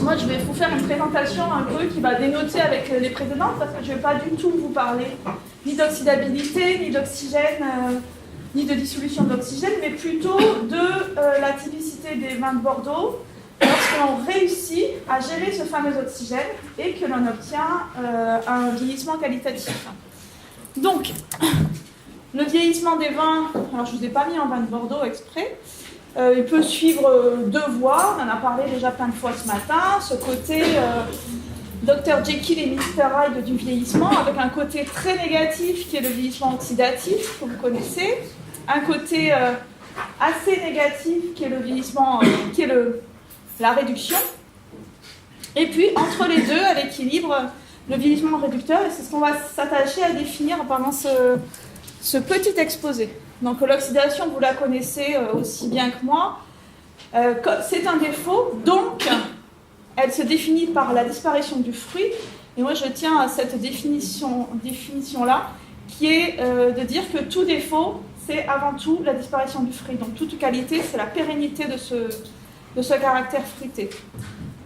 moi je vais vous faire une présentation un peu qui va dénoter avec les précédentes parce que je ne vais pas du tout vous parler ni d'oxydabilité, ni d'oxygène, ni de dissolution d'oxygène, mais plutôt de la typicité des vins de Bordeaux lorsqu'on réussit à gérer ce fameux oxygène et que l'on obtient un vieillissement qualitatif. Donc, le vieillissement des vins, alors je ne vous ai pas mis en vin de Bordeaux exprès, il peut suivre deux voies, on en a parlé déjà plein de fois ce matin, ce côté Dr Jekyll et Mr Hyde du vieillissement, avec un côté très négatif qui est le vieillissement oxydatif, que vous connaissez, un côté assez négatif qui est le vieillissement, qui est la réduction, et puis entre les deux, à l'équilibre, le vieillissement réducteur, et c'est ce qu'on va s'attacher à définir pendant ce petit exposé. Donc l'oxydation, vous la connaissez aussi bien que moi, c'est un défaut, donc elle se définit par la disparition du fruit, et moi je tiens à cette définition-là, qui est de dire que tout défaut, c'est avant tout la disparition du fruit. Donc toute qualité, c'est la pérennité de ce caractère fruité.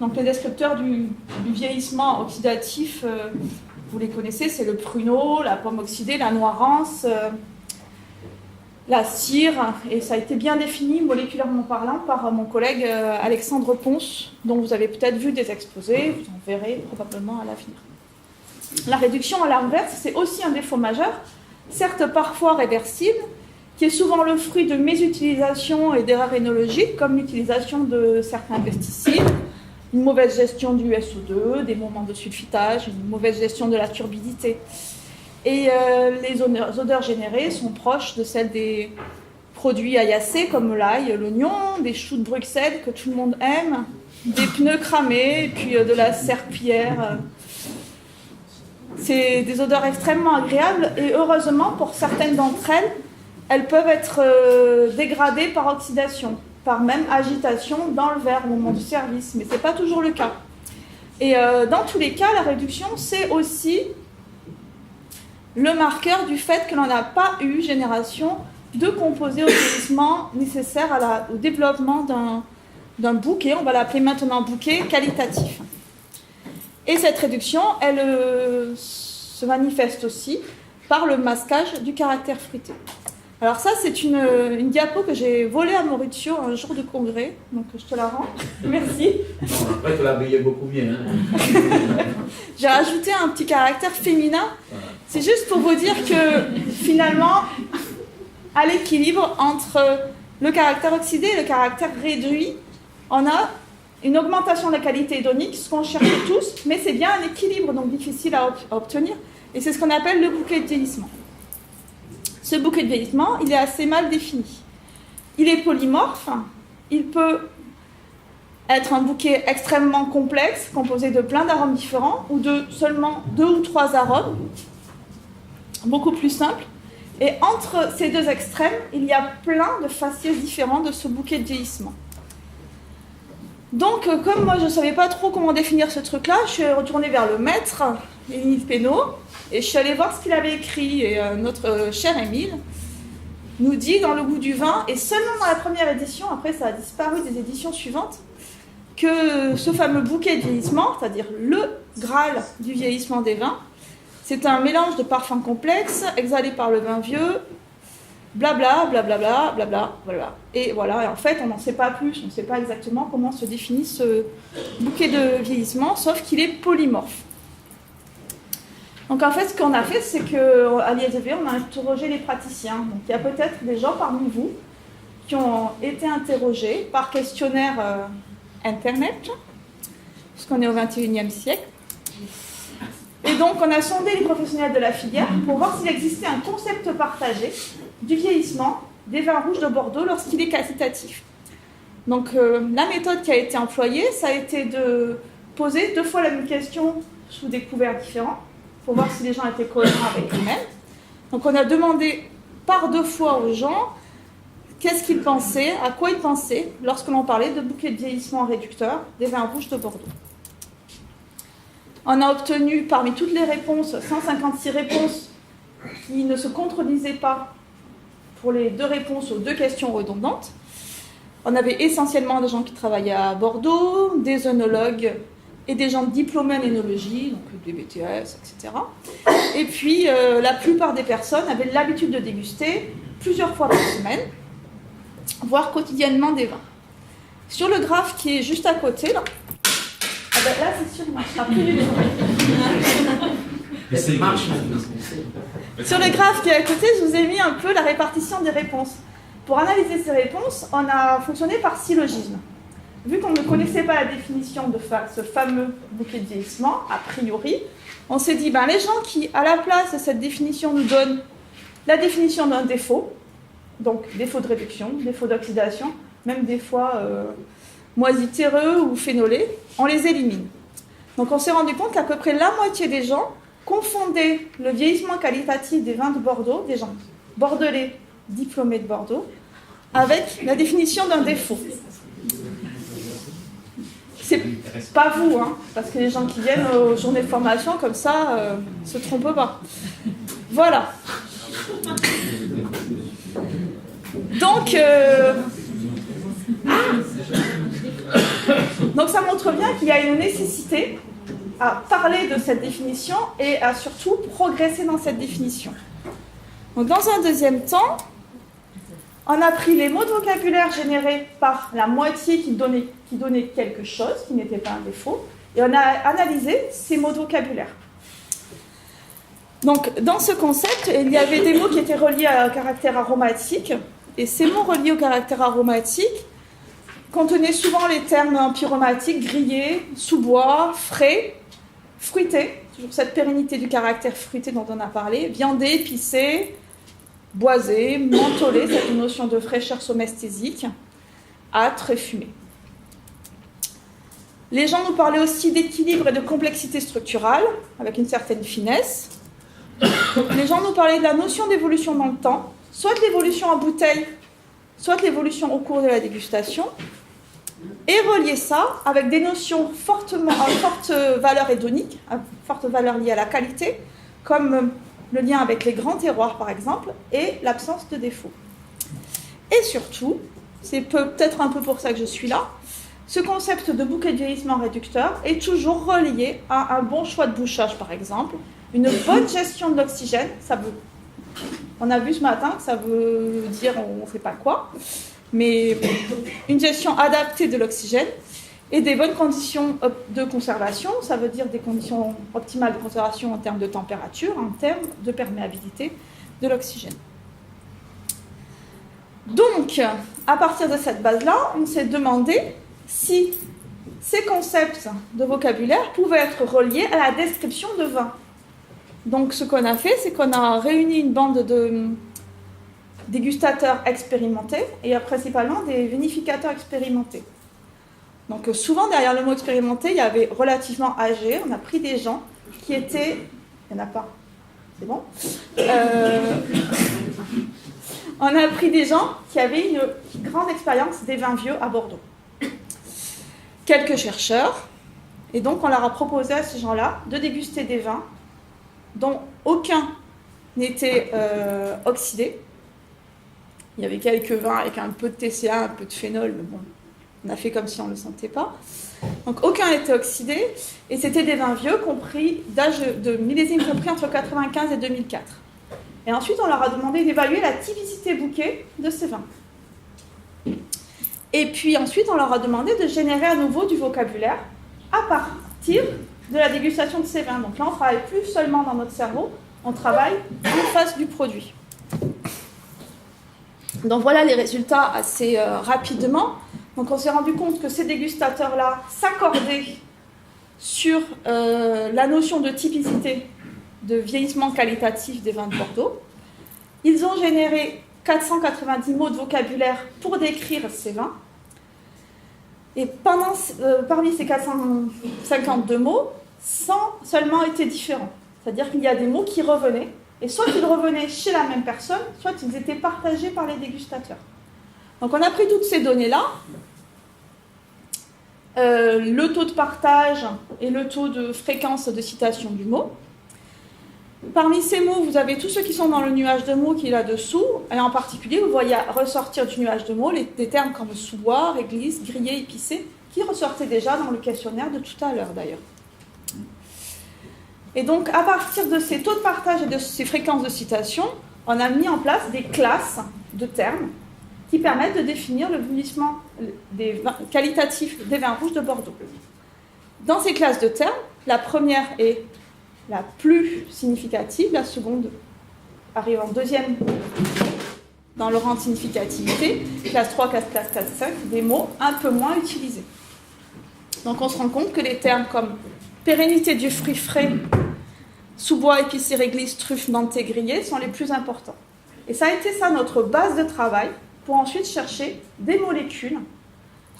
Donc les descripteurs du vieillissement oxydatif, vous les connaissez, c'est le pruneau, la pomme oxydée, la noirance, la cire, et ça a été bien défini moléculairement parlant par mon collègue Alexandre Ponce, dont vous avez peut-être vu des exposés, vous en verrez probablement à l'avenir. La réduction à l'inverse, c'est aussi un défaut majeur, certes parfois réversible, qui est souvent le fruit de mésutilisation et d'erreurs énologiques, comme l'utilisation de certains pesticides, une mauvaise gestion du SO2, des moments de sulfitage, une mauvaise gestion de la turbidité. Et les odeurs générées sont proches de celles des produits aillacés comme l'ail, l'oignon, des choux de Bruxelles que tout le monde aime, des pneus cramés, et puis de la serpillière. C'est des odeurs extrêmement agréables et heureusement pour certaines d'entre elles, elles peuvent être dégradées par oxydation, par même agitation dans le verre au moment du service, mais ce n'est pas toujours le cas. Et dans tous les cas, la réduction, c'est aussi le marqueur du fait que l'on n'a pas eu génération de composés au vieillissement nécessaires au développement d'un bouquet, on va l'appeler maintenant bouquet qualitatif. Et cette réduction, elle se manifeste aussi par le masquage du caractère fruité. Alors ça, c'est une diapo que j'ai volée à Maurizio un jour de congrès, donc je te la rends. Merci. Après, tu l'as habillé beaucoup bien. Hein. J'ai rajouté un petit caractère féminin. C'est juste pour vous dire que finalement, à l'équilibre entre le caractère oxydé et le caractère réduit, on a une augmentation de la qualité hédonique, ce qu'on cherche tous, mais c'est bien un équilibre, donc difficile à obtenir, et c'est ce qu'on appelle le bouquet de vieillissement. Ce bouquet de vieillissement, il est assez mal défini. Il est polymorphe, il peut être un bouquet extrêmement complexe, composé de plein d'arômes différents, ou de seulement 2 ou 3 arômes, beaucoup plus simples. Et entre ces deux extrêmes, il y a plein de faciès différents de ce bouquet de vieillissement. Donc, comme moi je ne savais pas trop comment définir ce truc-là, je suis retournée vers le maître, Émile Pénaud, et je suis allée voir ce qu'il avait écrit. Et notre cher Émile nous dit dans Le goût du vin, et seulement dans la première édition, après ça a disparu des éditions suivantes, que ce fameux bouquet de vieillissement, c'est-à-dire le Graal du vieillissement des vins, c'est un mélange de parfums complexes, exhalés par le vin vieux, blabla, blablabla, blabla, voilà. Et voilà, et en fait, on n'en sait pas plus, on ne sait pas exactement comment se définit ce bouquet de vieillissement, sauf qu'il est polymorphe. Donc en fait, ce qu'on a fait, c'est qu'à l'ISV, on a interrogé les praticiens. Donc il y a peut-être des gens parmi vous qui ont été interrogés par questionnaire Internet, puisqu'on est au XXIe siècle. Et donc, on a sondé les professionnels de la filière pour voir s'il existait un concept partagé du vieillissement des vins rouges de Bordeaux lorsqu'il est qualitatif. Donc, la méthode qui a été employée, ça a été de poser 2 fois la même question sous des couverts différents pour voir si les gens étaient cohérents avec eux-mêmes. Donc, on a demandé par 2 fois aux gens qu'est-ce qu'ils pensaient, à quoi ils pensaient lorsque l'on parlait de bouquet de vieillissement réducteur des vins rouges de Bordeaux. On a obtenu parmi toutes les réponses 156 réponses qui ne se contredisaient pas pour les 2 réponses aux 2 questions redondantes. On avait essentiellement des gens qui travaillaient à Bordeaux, des œnologues et des gens diplômés en œnologie, donc des BTS, etc. Et puis, la plupart des personnes avaient l'habitude de déguster plusieurs fois par semaine, voire quotidiennement des vins. Sur le graphe qui est juste à côté, là, là c'est sûr, il ne marchera plus du tout. Sur le graphe qui est à côté, je vous ai mis un peu la répartition des réponses. Pour analyser ces réponses, on a fonctionné par syllogisme. Vu qu'on ne connaissait pas la définition de ce fameux bouquet de vieillissement, a priori, on s'est dit, les gens qui, à la place de cette définition, nous donnent la définition d'un défaut, donc défaut de réduction, défaut d'oxydation, même des fois moisitéreux ou phénolés, on les élimine. Donc on s'est rendu compte qu'à peu près la moitié des gens confondaient le vieillissement qualitatif des vins de Bordeaux, des gens bordelais diplômés de Bordeaux, avec la définition d'un défaut. C'est pas vous, parce que les gens qui viennent aux journées de formation, comme ça, se trompent pas. Voilà. Donc, donc ça montre bien qu'il y a une nécessité à parler de cette définition et à surtout progresser dans cette définition. Donc, dans un deuxième temps, on a pris les mots de vocabulaire générés par la moitié qui donnait quelque chose, qui n'était pas un défaut, et on a analysé ces mots de vocabulaire. Donc, dans ce concept, il y avait des mots qui étaient reliés à un caractère aromatique, et ces mots reliés au caractère aromatique contenaient souvent les termes empyromatiques, grillé, sous-bois, frais, fruité, toujours cette pérennité du caractère fruité dont on a parlé, viandé, épicé, boisé, mentholé, cette notion de fraîcheur somesthésique, âtre et fumé. Les gens nous parlaient aussi d'équilibre et de complexité structurale, avec une certaine finesse. Donc, les gens nous parlaient de la notion d'évolution dans le temps, soit de l'évolution en bouteille, soit de l'évolution au cours de la dégustation, et relier ça avec des notions à forte valeur hédonique, à forte valeur liée à la qualité, comme le lien avec les grands terroirs, par exemple, et l'absence de défauts. Et surtout, c'est peut-être un peu pour ça que je suis là, ce concept de bouquet de vieillissement réducteur est toujours relié à un bon choix de bouchage, par exemple, une bonne gestion de l'oxygène, on a vu ce matin que ça veut dire on ne sait pas quoi, mais une gestion adaptée de l'oxygène et des bonnes conditions de conservation, ça veut dire des conditions optimales de conservation en termes de température, en termes de perméabilité de l'oxygène. Donc, à partir de cette base-là, on s'est demandé si ces concepts de vocabulaire pouvaient être reliés à la description de vin. Donc, ce qu'on a fait, c'est qu'on a réuni une bande de dégustateurs expérimentés et principalement des vinificateurs expérimentés. Donc, souvent, derrière le mot expérimenté, il y avait relativement âgé. On a pris des gens qui étaient... Il n'y en a pas. C'est bon On a pris des gens qui avaient une grande expérience des vins vieux à Bordeaux. Quelques chercheurs. Et donc, on leur a proposé à ces gens-là de déguster des vins dont aucun n'était oxydé. Il y avait quelques vins avec un peu de TCA, un peu de phénol, mais bon, on a fait comme si on ne le sentait pas. Donc aucun n'était oxydé, et c'était des vins vieux compris d'âge de millésime compris entre 1995 et 2004. Et ensuite, on leur a demandé d'évaluer la typicité bouquet de ces vins. Et puis ensuite, on leur a demandé de générer à nouveau du vocabulaire à partir de la dégustation de ces vins. Donc là, on ne travaille plus seulement dans notre cerveau, on travaille en face du produit. Donc voilà les résultats assez rapidement. Donc on s'est rendu compte que ces dégustateurs-là s'accordaient sur la notion de typicité de vieillissement qualitatif des vins de Bordeaux. Ils ont généré 490 mots de vocabulaire pour décrire ces vins. Et parmi ces 452 mots, 100 seulement étaient différents. C'est-à-dire qu'il y a des mots qui revenaient, et soit ils revenaient chez la même personne, soit ils étaient partagés par les dégustateurs. Donc on a pris toutes ces données-là, le taux de partage et le taux de fréquence de citation du mot. Parmi ces mots, vous avez tous ceux qui sont dans le nuage de mots qui est là-dessous, et en particulier, vous voyez ressortir du nuage de mots des termes comme sous-boire, église, griller, épicé, qui ressortaient déjà dans le questionnaire de tout à l'heure d'ailleurs. Et donc, à partir de ces taux de partage et de ces fréquences de citation, on a mis en place des classes de termes qui permettent de définir le vieillissement qualitatif des vins rouges de Bordeaux. Dans ces classes de termes, la première est la plus significative, la seconde arrive en deuxième dans le rang de significativité, classe 3, classe 4, classe 5, des mots un peu moins utilisés. Donc on se rend compte que les termes comme pérennité du fruit frais, sous-bois, épicé, réglisse, truffe, nantais, grillé sont les plus importants. Et ça a été ça notre base de travail pour ensuite chercher des molécules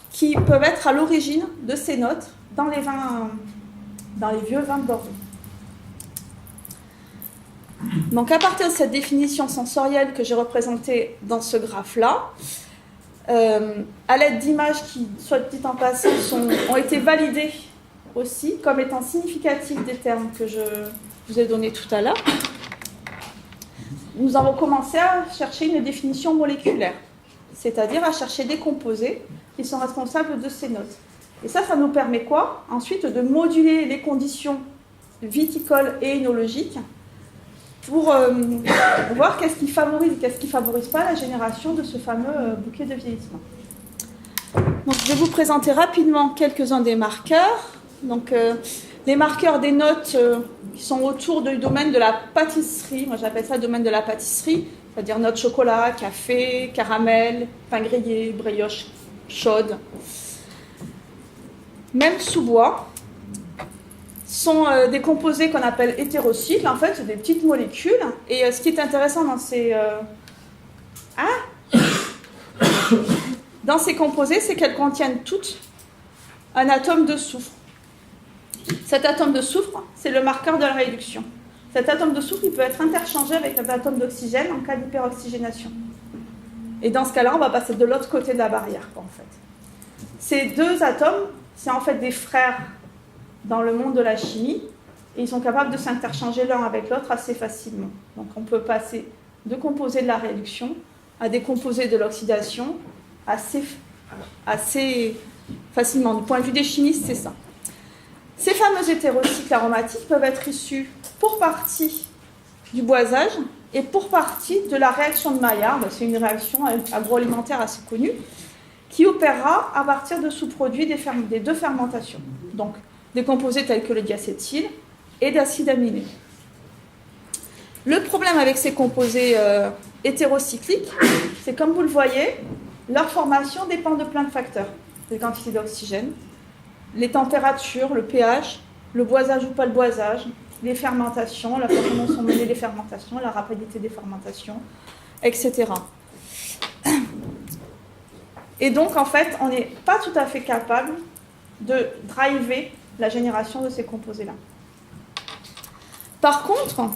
qui peuvent être à l'origine de ces notes dans les vieux vins de Bordeaux. Donc à partir de cette définition sensorielle que j'ai représentée dans ce graphe-là, à l'aide d'images qui, soit dit en passant, ont été validées aussi comme étant significatives des termes que je vous ai donnés tout à l'heure, nous avons commencé à chercher une définition moléculaire, c'est-à-dire à chercher des composés qui sont responsables de ces notes. Et ça nous permet quoi? Ensuite de moduler les conditions viticoles et œnologiques pour voir qu'est-ce qui favorise et qu'est-ce qui ne favorise pas la génération de ce fameux bouquet de vieillissement. Donc, je vais vous présenter rapidement quelques-uns des marqueurs. Donc, les marqueurs des notes qui sont autour du domaine de la pâtisserie, moi j'appelle ça le domaine de la pâtisserie, c'est-à-dire notes chocolat, café, caramel, pain grillé, brioche chaude. Même sous-bois sont des composés qu'on appelle hétérocycles. En fait, c'est des petites molécules. Et ce qui est intéressant dans ces composés, c'est qu'elles contiennent toutes un atome de soufre. Cet atome de soufre, c'est le marqueur de la réduction. Cet atome de soufre, il peut être interchangé avec un atome d'oxygène en cas d'hyperoxygénation. Et dans ce cas-là, on va passer de l'autre côté de la barrière, en fait. Ces deux atomes, c'est en fait des frères dans le monde de la chimie, et ils sont capables de s'interchanger l'un avec l'autre assez facilement. Donc on peut passer de composés de la réduction à des composés de l'oxydation assez facilement. Du point de vue des chimistes, c'est ça. Ces fameux hétérocycles aromatiques peuvent être issus pour partie du boisage et pour partie de la réaction de Maillard. C'est une réaction agroalimentaire assez connue qui opérera à partir de sous-produits des deux fermentations. Donc, des composés tels que le diacétyl et d'acide aminé. Le problème avec ces composés hétérocycliques, c'est comme vous le voyez, leur formation dépend de plein de facteurs. Les quantités d'oxygène, les températures, le pH, le boisage ou pas le boisage, les fermentations, la façon dont sont menées les fermentations, la rapidité des fermentations, etc. Et donc, en fait, on n'est pas tout à fait capable de driver la génération de ces composés-là. Par contre,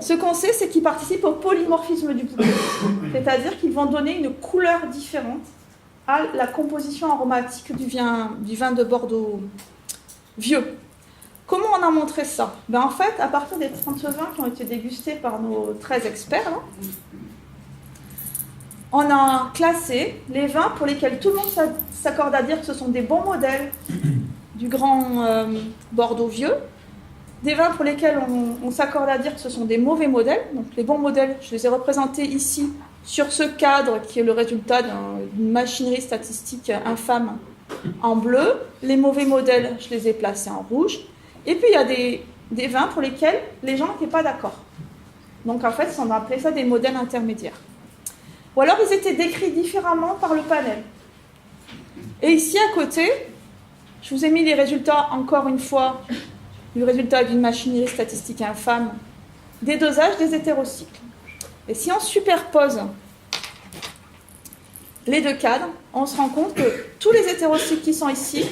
ce qu'on sait, c'est qu'ils participent au polymorphisme du bouquet, c'est-à-dire qu'ils vont donner une couleur différente à la composition aromatique du vin de Bordeaux vieux. Comment on a montré ça? En fait, à partir des 30 vins qui ont été dégustés par nos 13 experts, on a classé les vins pour lesquels tout le monde s'accorde à dire que ce sont des bons modèles du grand Bordeaux vieux, des vins pour lesquels on s'accorde à dire que ce sont des mauvais modèles. Donc les bons modèles, je les ai représentés ici sur ce cadre qui est le résultat d'une machinerie statistique infâme en bleu. Les mauvais modèles, je les ai placés en rouge. Et puis il y a des vins pour lesquels les gens n'étaient pas d'accord. Donc en fait, on a appelé ça des modèles intermédiaires. Ou alors ils étaient décrits différemment par le panel. Et ici à côté, je vous ai mis les résultats, encore une fois, du résultat d'une machinerie statistique infâme, des dosages des hétérocycles. Et si on superpose les deux cadres, on se rend compte que tous les hétérocycles qui sont ici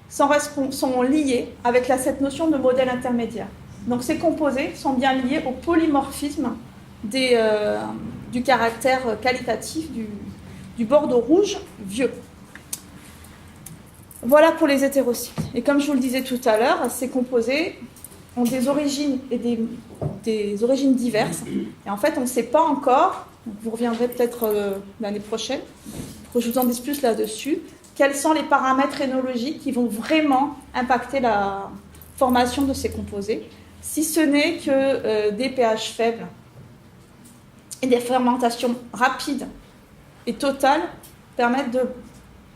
sont liés avec cette notion de modèle intermédiaire. Donc ces composés sont bien liés au polymorphisme du caractère qualitatif du Bordeaux rouge vieux. Voilà pour les hétérocycles. Et comme je vous le disais tout à l'heure, ces composés ont des origines et des origines diverses. Et en fait, on ne sait pas encore, donc vous reviendrez peut-être l'année prochaine, pour que je vous en dise plus là-dessus, quels sont les paramètres énologiques qui vont vraiment impacter la formation de ces composés, si ce n'est que des pH faibles et des fermentations rapides et totales permettent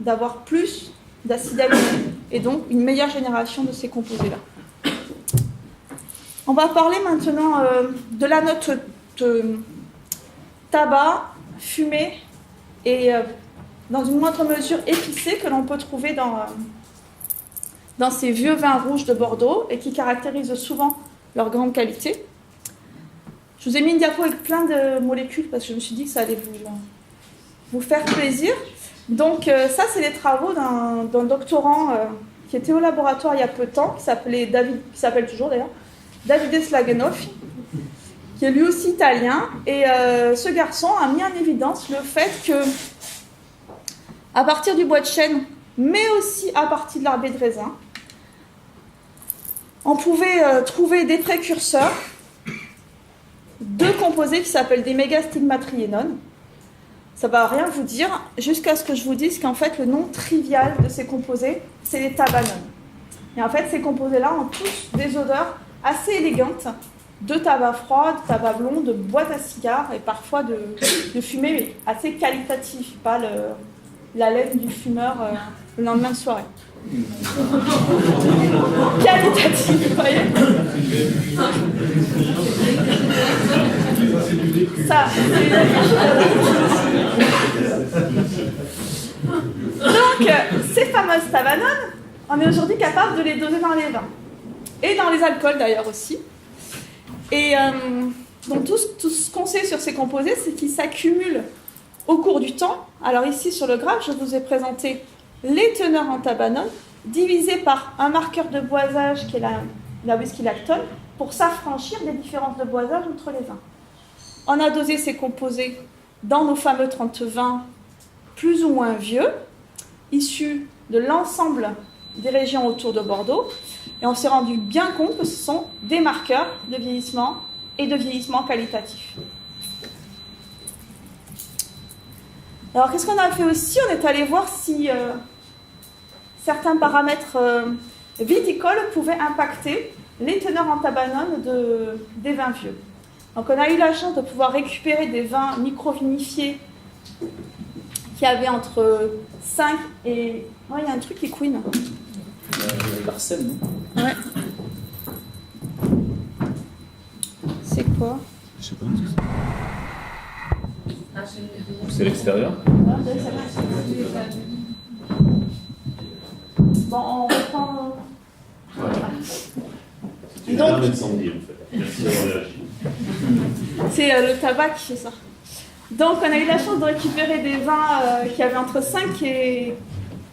d'avoir plus d'acide aminé et donc une meilleure génération de ces composés-là. On va parler maintenant de la note de tabac, fumé et dans une moindre mesure épicée que l'on peut trouver dans ces vieux vins rouges de Bordeaux et qui caractérisent souvent leur grande qualité. Je vous ai mis une diapo avec plein de molécules parce que je me suis dit que ça allait vous faire plaisir. Donc ça, c'est les travaux d'un doctorant qui était au laboratoire il y a peu de temps, qui s'appelle toujours d'ailleurs, Davide Slagenhoff, qui est lui aussi italien. Et ce garçon a mis en évidence le fait que, à partir du bois de chêne, mais aussi à partir de l'arbre de raisin, on pouvait trouver des précurseurs de composés qui s'appellent des mégastigmatriénones. Ça ne va rien vous dire, jusqu'à ce que je vous dise qu'en fait, le nom trivial de ces composés, c'est les tabanones. Et en fait, ces composés-là ont tous des odeurs assez élégantes de tabac froid, de tabac blond, de boîte à cigares et parfois de fumée, mais assez qualitatif, pas la laine du fumeur le lendemain de soirée. Qualitatif, vous voyez. Ça, donc, ces fameuses tabanones, on est aujourd'hui capable de les doser dans les vins. Et dans les alcools d'ailleurs aussi. Et donc tout ce qu'on sait sur ces composés, c'est qu'ils s'accumulent au cours du temps. Alors ici sur le graphe, je vous ai présenté les teneurs en tabanone divisées par un marqueur de boisage qui est la whisky lactone pour s'affranchir des différences de boisage entre les vins. On a dosé ces composés dans nos fameux 30 vins plus ou moins vieux, issus de l'ensemble des régions autour de Bordeaux. Et on s'est rendu bien compte que ce sont des marqueurs de vieillissement et de vieillissement qualitatif. Alors, qu'est-ce qu'on a fait aussi? On est allé voir si certains paramètres viticoles pouvaient impacter les teneurs en tabanone des vins vieux. Donc, on a eu la chance de pouvoir récupérer des vins microvinifiés qui avaient entre 5 et... Ouais, il y a un truc qui couine. L'arsène, non? Ouais. C'est quoi? Je sais pas. C'est l'extérieur? Bon, on reprend... C'est une arme d'incendie, en fait. Merci d'avoir réagi. C'est le tabac qui fait ça. Donc, on a eu la chance de récupérer des vins qui avaient entre 5 et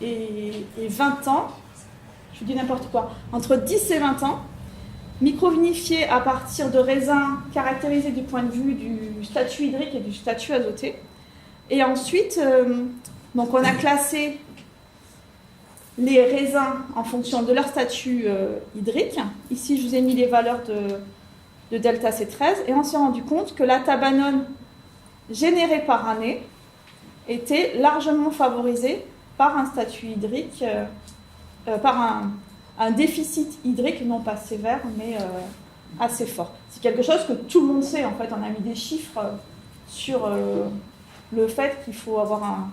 20 ans. Je vous dis n'importe quoi. Entre 10 et 20 ans, microvinifiés à partir de raisins caractérisés du point de vue du statut hydrique et du statut azoté. Et ensuite, donc on a classé les raisins en fonction de leur statut hydrique. Ici, je vous ai mis les valeurs de delta C13 et on s'est rendu compte que la tabanone générée par année était largement favorisée par un statut hydrique, par un déficit hydrique, non pas sévère, mais assez fort. C'est quelque chose que tout le monde sait, en fait. On a mis des chiffres sur le fait qu'il faut avoir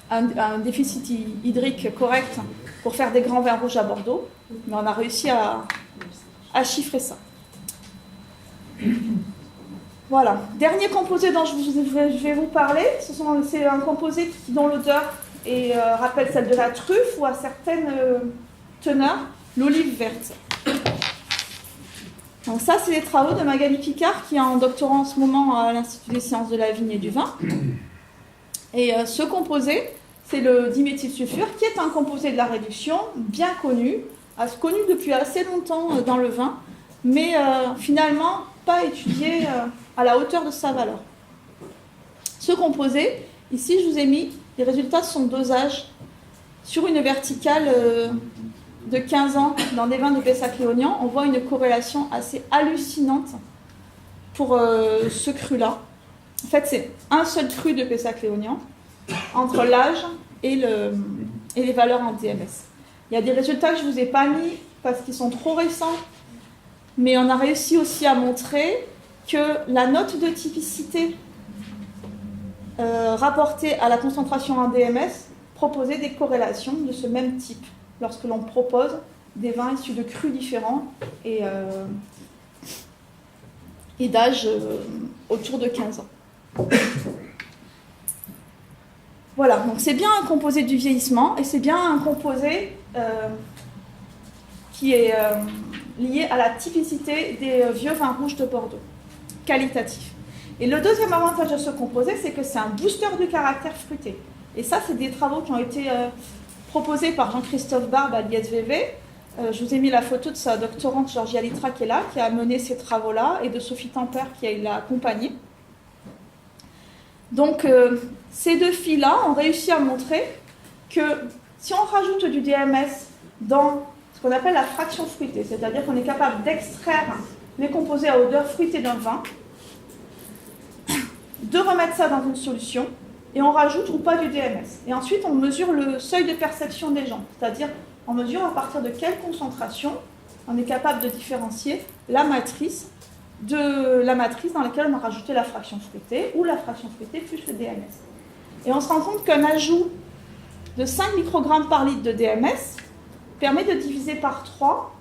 un déficit hydrique correct pour faire des grands vins rouges à Bordeaux, mais on a réussi à chiffrer ça. Voilà. Dernier composé dont je vais vous parler, c'est un composé dont l'odeur rappelle celle de la truffe ou à certaines teneurs, l'olive verte. Donc ça, c'est les travaux de Magali Picard qui est en doctorat en ce moment à l'Institut des sciences de la vigne et du vin. Et ce composé, c'est le diméthylsulfure, qui est un composé de la réduction bien connu depuis assez longtemps dans le vin, mais finalement pas étudié à la hauteur de sa valeur. Ce composé, ici je vous ai mis, les résultats sont dosage sur une verticale de 15 ans dans des vins de Pessac-Léognan, on voit une corrélation assez hallucinante pour ce cru-là. En fait, c'est un seul cru de Pessac-Léognan entre l'âge et les valeurs en DMS. Il y a des résultats que je ne vous ai pas mis parce qu'ils sont trop récents, mais on a réussi aussi à montrer que la note de typicité rapportée à la concentration en DMS proposait des corrélations de ce même type lorsque l'on propose des vins issus de crus différents et d'âge autour de 15 ans. Voilà, donc c'est bien un composé du vieillissement et c'est bien un composé qui est lié à la typicité des vieux vins rouges de Bordeaux, qualitatif. Et le deuxième avantage de ce composé, c'est que c'est un booster du caractère fruité. Et ça, c'est des travaux qui ont été proposés par Jean-Christophe Barbe à l'ISVV. Je vous ai mis la photo de sa doctorante Georgia Litra qui est là, qui a mené ces travaux-là, et de Sophie Tempère qui l'a accompagnée. Donc, ces deux filles-là ont réussi à montrer que si on rajoute du DMS dans ce qu'on appelle la fraction fruitée, c'est-à-dire qu'on est capable d'extraire les composés à odeur fruitée d'un vin, de remettre ça dans une solution, et on rajoute ou pas du DMS. Et ensuite, on mesure le seuil de perception des gens, c'est-à-dire on mesure à partir de quelle concentration on est capable de différencier la matrice dans laquelle on a rajouté la fraction fruitée ou la fraction fruitée plus le DMS. Et on se rend compte qu'un ajout de 5 microgrammes par litre de DMS permet de diviser par 3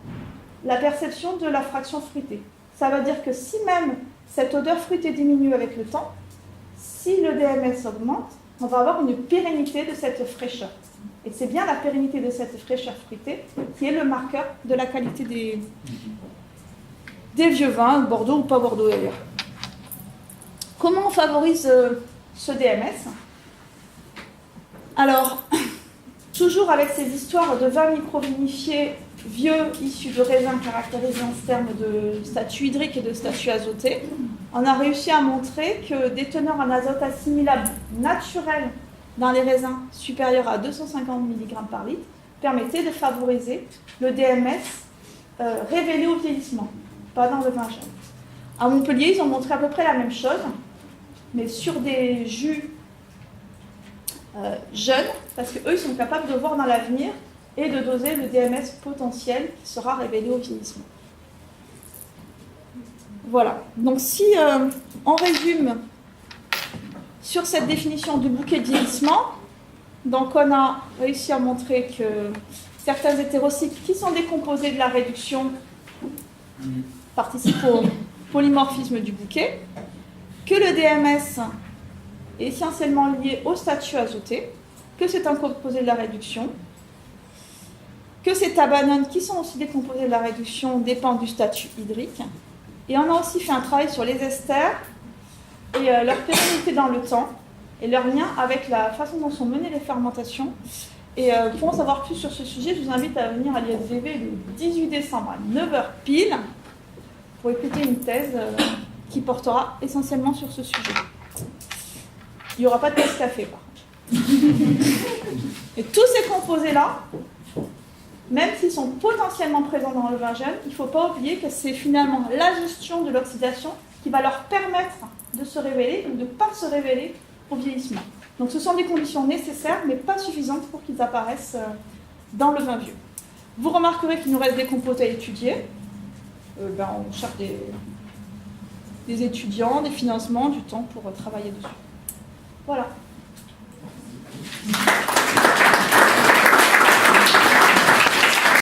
la perception de la fraction fruitée. Ça veut dire que si même cette odeur fruitée diminue avec le temps, si le DMS augmente, on va avoir une pérennité de cette fraîcheur. Et c'est bien la pérennité de cette fraîcheur fruitée qui est le marqueur de la qualité des vieux vins, Bordeaux ou pas Bordeaux d'ailleurs. Comment on favorise ce DMS? Alors, toujours avec ces histoires de vins microvinifiés vieux issus de raisins caractérisés en termes de statut hydrique et de statut azoté, on a réussi à montrer que des teneurs en azote assimilables naturelles dans les raisins supérieurs à 250 mg par litre permettaient de favoriser le DMS révélé au vieillissement, pas dans le vin jeune. À Montpellier, ils ont montré à peu près la même chose, mais sur des jus jeunes, parce qu'eux, ils sont capables de voir dans l'avenir et de doser le DMS potentiel qui sera révélé au vieillissement. Voilà. Donc si on résume sur cette définition du bouquet de vieillissement, donc on a réussi à montrer que certains hétérocycles qui sont décomposés de la réduction participent au polymorphisme du bouquet, que le DMS est essentiellement lié au statut azoté, que c'est un composé de la réduction, que ces tabanones qui sont aussi décomposés de la réduction dépendent du statut hydrique. Et on a aussi fait un travail sur les esters et leur pérennité dans le temps et leur lien avec la façon dont sont menées les fermentations. Et pour en savoir plus sur ce sujet, je vous invite à venir à l'ISVV le 18 décembre à 9h pile pour écouter une thèse qui portera essentiellement sur ce sujet. Il n'y aura pas de thèse café, par contre. Et tous ces composés-là, même s'ils sont potentiellement présents dans le vin jeune, il ne faut pas oublier que c'est finalement la gestion de l'oxydation qui va leur permettre de se révéler ou de ne pas se révéler au vieillissement. Donc ce sont des conditions nécessaires, mais pas suffisantes pour qu'ils apparaissent dans le vin vieux. Vous remarquerez qu'il nous reste des composés à étudier. On cherche des étudiants, des financements, du temps pour travailler dessus. Voilà.